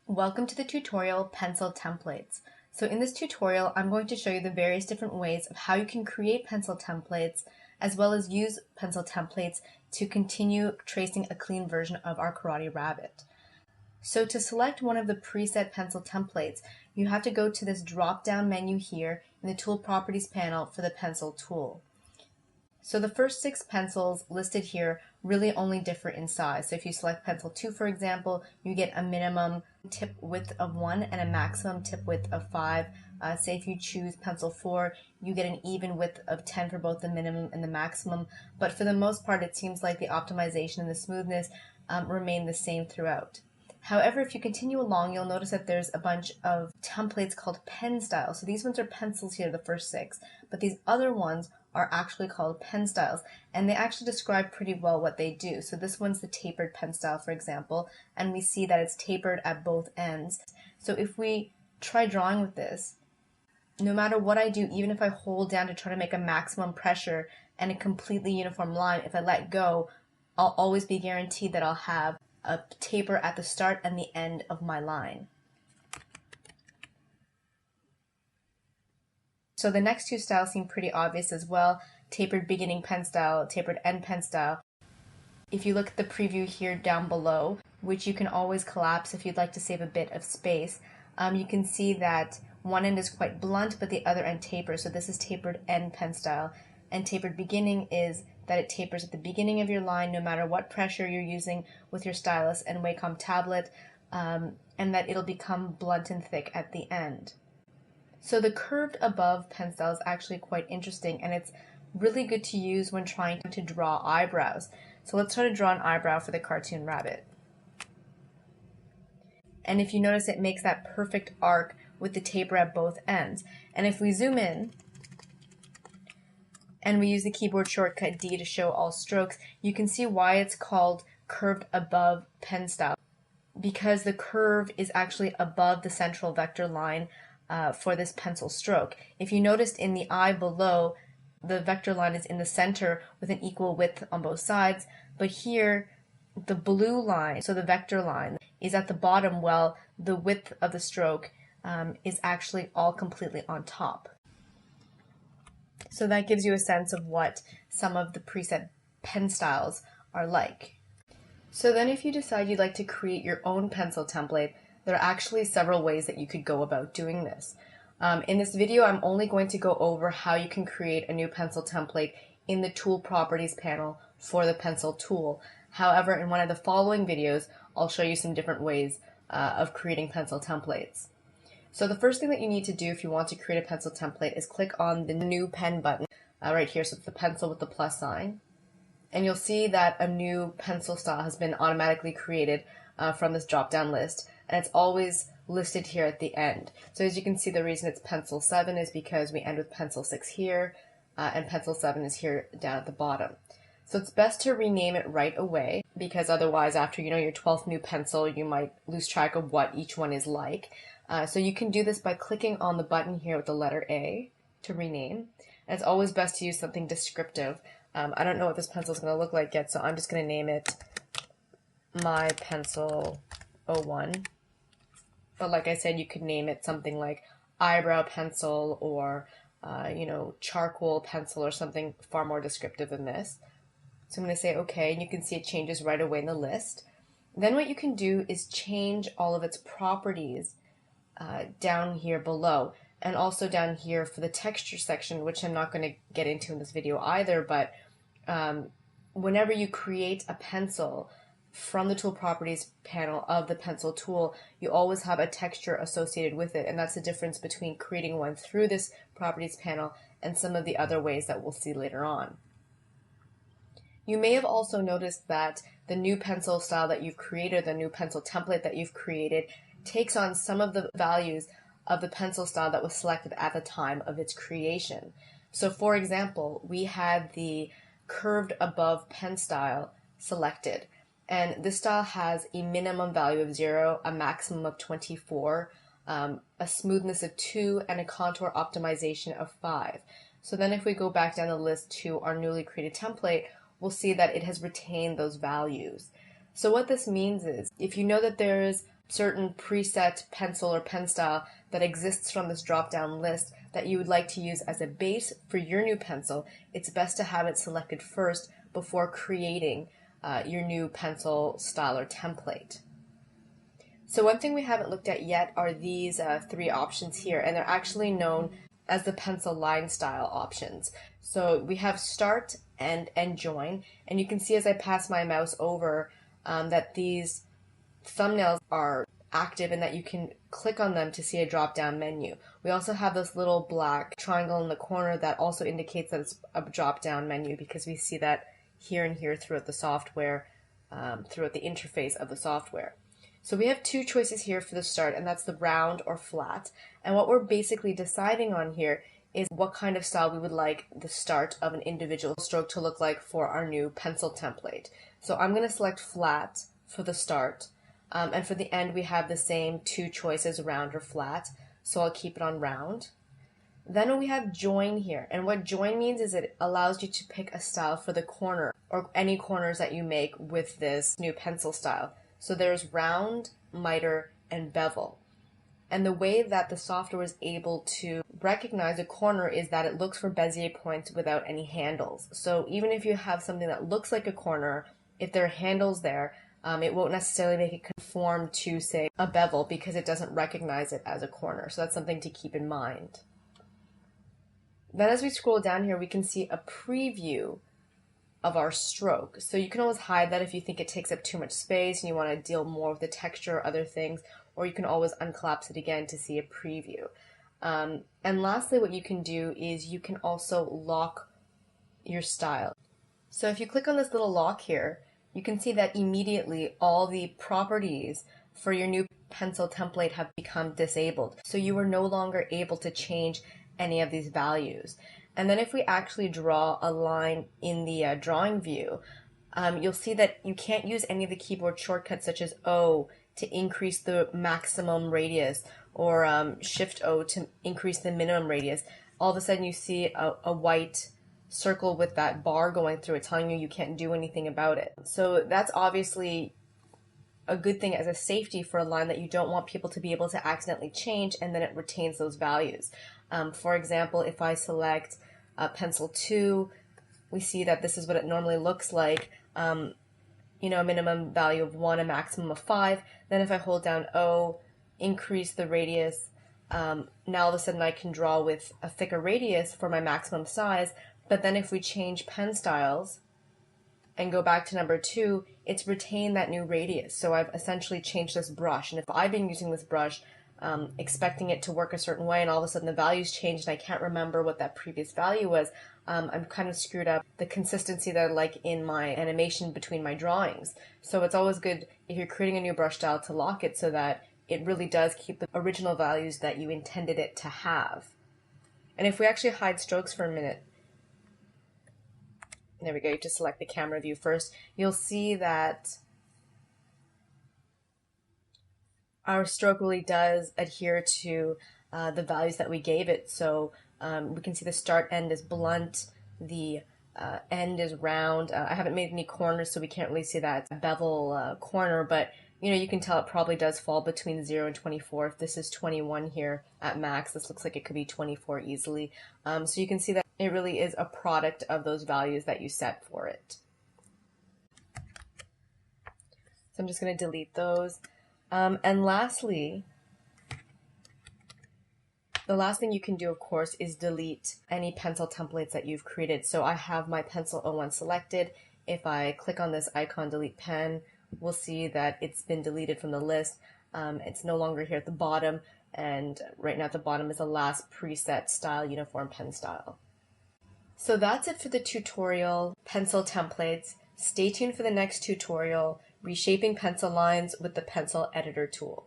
Welcome to the tutorial Pencil Templates. So in this tutorial, I'm going to show you the various different ways of how you can create pencil templates, as well as use pencil templates to continue tracing a clean version of our Karate Rabbit. So to select one of the preset pencil templates, you have to go to this drop-down menu here in the Tool Properties panel for the pencil tool. So the first 6 pencils listed here really only differ in size. So if you select pencil 2, for example, you get a minimum tip width of 1 and a maximum tip width of 5. Say if you choose pencil 4, you get an even width of 10 for both the minimum and the maximum. But for the most part, it seems like the optimization and the smoothness remain the same throughout. However, if you continue along, you'll notice that there's a bunch of templates called pen styles. So these ones are pencils here, the first 6, but these other ones are actually called pen styles, and they actually describe pretty well what they do. So this one's the tapered pen style, for example, and we see that it's tapered at both ends. So if we try drawing with this, no matter what I do, even if I hold down to try to make a maximum pressure and a completely uniform line, if I let go, I'll always be guaranteed that I'll have a taper at the start and the end of my line. So the next 2 styles seem pretty obvious as well. Tapered beginning pen style, tapered end pen style. If you look at the preview here down below, which you can always collapse if you'd like to save a bit of space, you can see that one end is quite blunt, but the other end tapers. So this is tapered end pen style. And tapered beginning is that it tapers at the beginning of your line no matter what pressure you're using with your stylus and Wacom tablet, and that it'll become blunt and thick at the end. So the curved above pen style is actually quite interesting, and it's really good to use when trying to draw eyebrows. So let's try to draw an eyebrow for the cartoon rabbit. And if you notice, it makes that perfect arc with the taper at both ends. And if we zoom in, and we use the keyboard shortcut D to show all strokes, you can see why it's called curved above pen style, because the curve is actually above the central vector line for this pencil stroke. If you noticed in the eye below, the vector line is in the center with an equal width on both sides, but here the blue line, so the vector line, is at the bottom while the width of the stroke is actually all completely on top. So that gives you a sense of what some of the preset pen styles are like. So then if you decide you'd like to create your own pencil template, there are actually several ways that you could go about doing this. In this video, I'm only going to go over how you can create a new pencil template in the Tool Properties panel for the pencil tool. However, in one of the following videos, I'll show you some different ways of creating pencil templates. So the first thing that you need to do if you want to create a pencil template is click on the New Pen button right here, so it's the pencil with the plus sign. And you'll see that a new pencil style has been automatically created from this drop-down list, and it's always listed here at the end. So as you can see, the reason it's pencil 7 is because we end with pencil 6 here, and pencil 7 is here down at the bottom. So it's best to rename it right away, because otherwise after your 12th new pencil, you might lose track of what each one is like. So you can do this by clicking on the button here with the letter A to rename. And it's always best to use something descriptive. I don't know what this pencil is going to look like yet, so I'm just going to name it My Pencil 01. But like I said, you could name it something like eyebrow pencil or, charcoal pencil or something far more descriptive than this. So I'm going to say OK, and you can see it changes right away in the list. Then what you can do is change all of its properties down here below, and also down here for the texture section, which I'm not going to get into in this video either, but whenever you create a pencil from the Tool Properties panel of the pencil tool, you always have a texture associated with it, and that's the difference between creating one through this Properties panel and some of the other ways that we'll see later on. You may have also noticed that the new pencil style that you've created, the new pencil template that you've created, takes on some of the values of the pencil style that was selected at the time of its creation. So for example, we had the curved above pen style selected, and this style has a minimum value of 0, a maximum of 24, a smoothness of 2, and a contour optimization of 5. So then if we go back down the list to our newly created template, we'll see that it has retained those values. So what this means is, if you know that there is certain preset pencil or pen style that exists from this drop-down list that you would like to use as a base for your new pencil, it's best to have it selected first before creating your new pencil style or template. So one thing we haven't looked at yet are these three options here, and they're actually known as the pencil line style options. So we have start, end, and join, and you can see as I pass my mouse over that these thumbnails are active and that you can click on them to see a drop-down menu. We also have this little black triangle in the corner that also indicates that it's a drop-down menu, because we see that here and here throughout the software, throughout the interface of the software. So we have two choices here for the start, and that's the round or flat. And what we're basically deciding on here is what kind of style we would like the start of an individual stroke to look like for our new pencil template. So I'm going to select flat for the start. And for the end, we have the same two choices, round or flat. So I'll keep it on round. Then we have join here. And what join means is it allows you to pick a style for the corner or any corners that you make with this new pencil style. So there's round, miter, and bevel. And the way that the software is able to recognize a corner is that it looks for Bezier points without any handles. So even if you have something that looks like a corner, if there are handles there, it won't necessarily make it conform to, say, a bevel because it doesn't recognize it as a corner. So that's something to keep in mind. Then as we scroll down here, we can see a preview of our stroke. So you can always hide that if you think it takes up too much space and you want to deal more with the texture or other things, or you can always uncollapse it again to see a preview. And lastly, what you can do is you can also lock your style. So if you click on this little lock here, you can see that immediately all the properties for your new pencil template have become disabled. So you are no longer able to change any of these values. And then if we actually draw a line in the drawing view, you'll see that you can't use any of the keyboard shortcuts such as O to increase the maximum radius or Shift O to increase the minimum radius. All of a sudden you see a white circle with that bar going through it telling you can't do anything about it. So that's obviously a good thing as a safety for a line that you don't want people to be able to accidentally change, and then it retains those values. For example, if I select pencil 2, we see that this is what it normally looks like. A minimum value of 1, a maximum of 5. Then if I hold down O, increase the radius, now all of a sudden I can draw with a thicker radius for my maximum size. But then if we change pen styles and go back to number 2, it's retained that new radius. So I've essentially changed this brush. And if I've been using this brush, expecting it to work a certain way, and all of a sudden the value's changed and I can't remember what that previous value was, I'm kind of screwed up the consistency that I like in my animation between my drawings. So it's always good if you're creating a new brush style to lock it so that it really does keep the original values that you intended it to have. And if we actually hide strokes for a minute, there we go, you have to select the camera view first, you'll see that our stroke really does adhere to the values that we gave it. So we can see the start end is blunt, the end is round. I haven't made any corners, so we can't really see that bevel corner, but you can tell it probably does fall between 0 and 24. If this is 21 here at max, this looks like it could be 24 easily. So you can see that it really is a product of those values that you set for it. So I'm just going to delete those. And lastly, the last thing you can do, of course, is delete any pencil templates that you've created. So I have my pencil 01 selected. If I click on this icon, delete pen, we'll see that it's been deleted from the list. It's no longer here at the bottom, and right now at the bottom is the last preset style, uniform pen style. So that's it for the tutorial, pencil templates. Stay tuned for the next tutorial, reshaping pencil lines with the pencil editor tool.